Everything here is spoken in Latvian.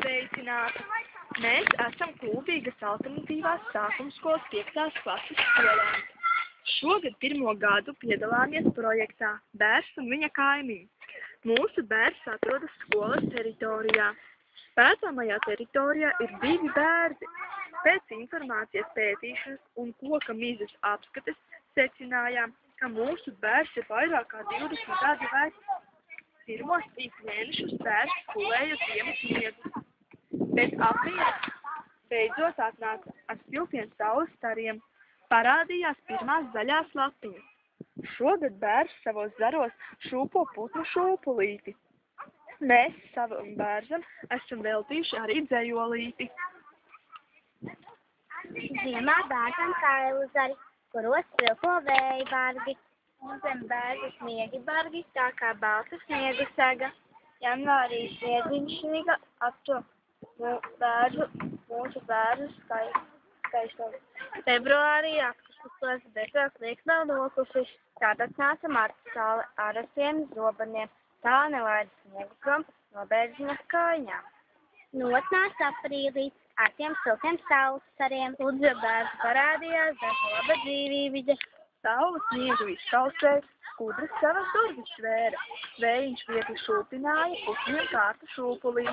Sveicināti! Mēs esam Kuldīgas alternatīvās sākumskolas 5. klases skolēni. Šogad 1. gadu piedalāmies projektā Bērs un viņa kaimiņi. Mūsu bērs atrodas skolas teritorijā. Pētāmajā teritorijā ir 2 bērzi. Pēc informācijas pētīšanas un koka mizas apskates secinājām, ka mūsu bērs ir vairāk kā 20 gadu vecs. Pirmos 3 mēnešus bērs skolēja ziemas miegus. Pēc aprīļa beidzot atnāca ar siltiem saules stariem. Parādījās pirmās zaļās lapiņas. Šogad bērs savos zaros šūpo putnu šūpulīti. Mēs savam bērzam esam veltījuši arī dzejolīti. Ziemā bērzam kailuzari, kuros vilko vēja bargi, un zem bērza sniegi bargi, tā kā balta sniegu sega. Janvārī sniedziņš sniga apto mūsu bērzu skaistumu. Februārī apkustos, bet vēl sniegs nav nokusis, tātad nāca marta saule ar asiem zobeniem, tā nelaida sniegu prom no bērziņas kājām. Notnāca aprīlī ar tiem siltiem saules stariem, un zem bērzu parādījās daža laba dzīvības. Saule sniegu izkausēja, skudras savas durvis svēra. Vējiņš viegli šūpināja putņiem kārtu šūpulī.